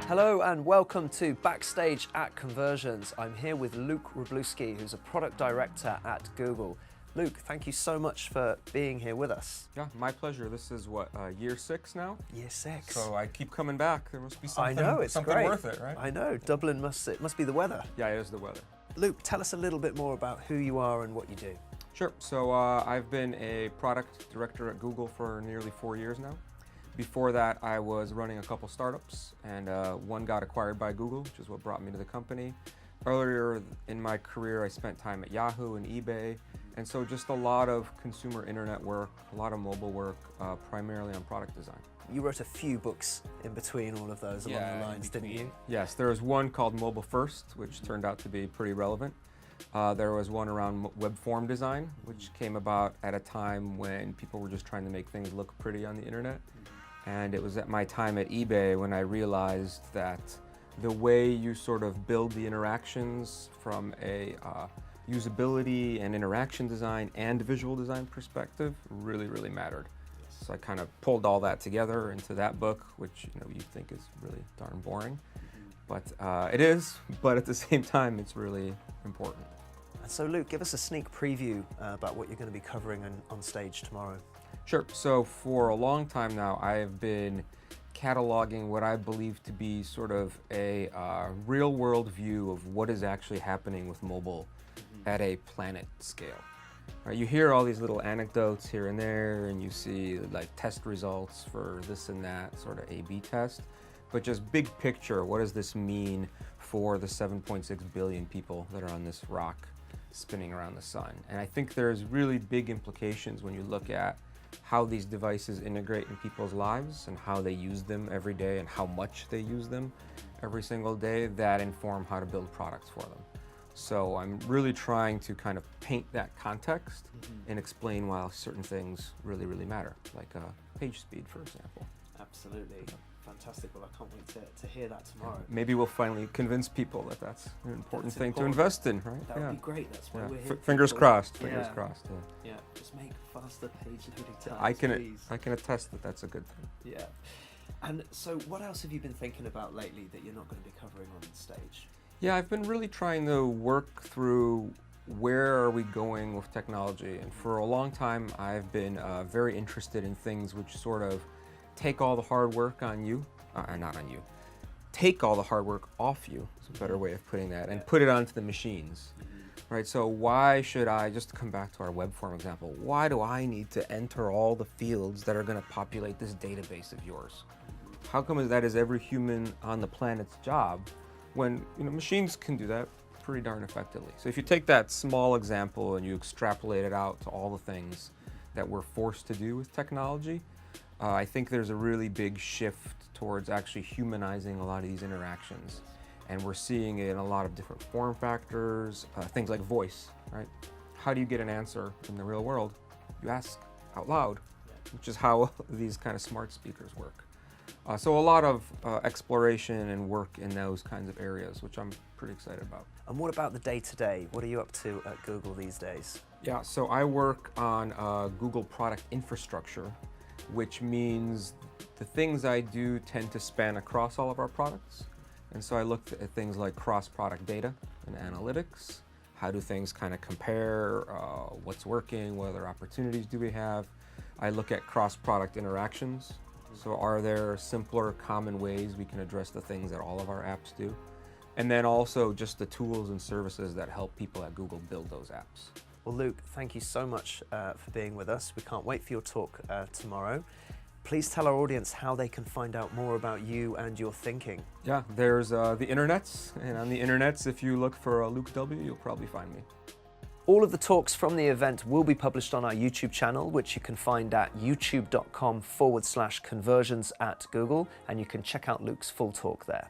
Hello and welcome to Backstage at Conversions. I'm here with Luke Wroblewski, who's a product director at Google. Luke, thank you so much for being here with us. Yeah, my pleasure. This is what, year 6 now? Year 6. So I keep coming back. There must be something, I know, it's something great. worth it, right? I know, Dublin it must be the weather. Yeah, it is the weather. Luke, tell us a little bit more about who you are and what you do. Sure. So I've been a product director at Google for nearly 4 years now. Before that, I was running a couple startups, and one got acquired by Google, which is what brought me to the company. Earlier in my career, I spent time at Yahoo and eBay, and so just a lot of consumer internet work, a lot of mobile work, primarily on product design. You wrote a few books in between all of those along the lines, didn't you? Yes, there was one called Mobile First, which turned out to be pretty relevant. There was one around web form design, which came about at a time when people were just trying to make things look pretty on the internet. And it was at my time at eBay when I realized that the way you sort of build the interactions from a usability and interaction design and visual design perspective really mattered. So I kind of pulled all that together into that book, which you think is really darn boring. But it is, but at the same time, it's really important. So Luke, give us a sneak preview about what you're going to be covering on stage tomorrow. Sure. So for a long time now, I have been cataloging what I believe to be sort of a real-world view of what is actually happening with mobile at a planet scale. Right, you hear all these little anecdotes here and there, and you see like test results for this and that sort of A/B test. But just big picture, what does this mean for the 7.6 billion people that are on this rock spinning around the sun? And I think there's really big implications when you look at how these devices integrate in people's lives and how they use them every day and how much they use them every single day that inform how to build products for them. So I'm really trying to kind of paint that context and explain why certain things really matter, like page speed, for example. Absolutely. Fantastic. Well, I can't wait to hear that tomorrow. Maybe we'll finally convince people that that's an important thing to invest in, right? That would be great. That's why we're here. Fingers crossed. Fingers crossed. Yeah. Just make faster page loading times. I can attest that that's a good thing. Yeah. And so, what else have you been thinking about lately that you're not going to be covering on stage? Yeah, I've been really trying to work through where are we going with technology, and for a long time I've been very interested in things which sort of take all the hard work on you, not on you, take all the hard work off you, is a better way of putting that, and put it onto the machines. Right, so why should I, just to come back to our web form example, why do I need to enter all the fields that are going to populate this database of yours? How come that is every human on the planet's job when machines can do that pretty darn effectively? So if you take that small example and you extrapolate it out to all the things that we're forced to do with technology, I think there's a really big shift towards actually humanizing a lot of these interactions. And we're seeing it in a lot of different form factors, things like voice, right? How do you get an answer in the real world? You ask out loud, which is how these kind of smart speakers work. So a lot of exploration and work in those kinds of areas, which I'm pretty excited about. And what about the day-to-day? What are you up to at Google these days? Yeah, so I work on Google product infrastructure, which means the things I do tend to span across all of our products. And so I look at things like cross-product data and analytics. How do things kind of compare? What's working? What other opportunities do we have? I look at cross-product interactions. So are there simpler, common ways we can address the things that all of our apps do? And then also just the tools and services that help people at Google build those apps. Well, Luke, thank you so much for being with us. We can't wait for your talk tomorrow. Please tell our audience how they can find out more about you and your thinking. Yeah, there's the internets, and on the internets, if you look for Luke W, you'll probably find me. All of the talks from the event will be published on our YouTube channel, which you can find at youtube.com/conversions@Google, and you can check out Luke's full talk there.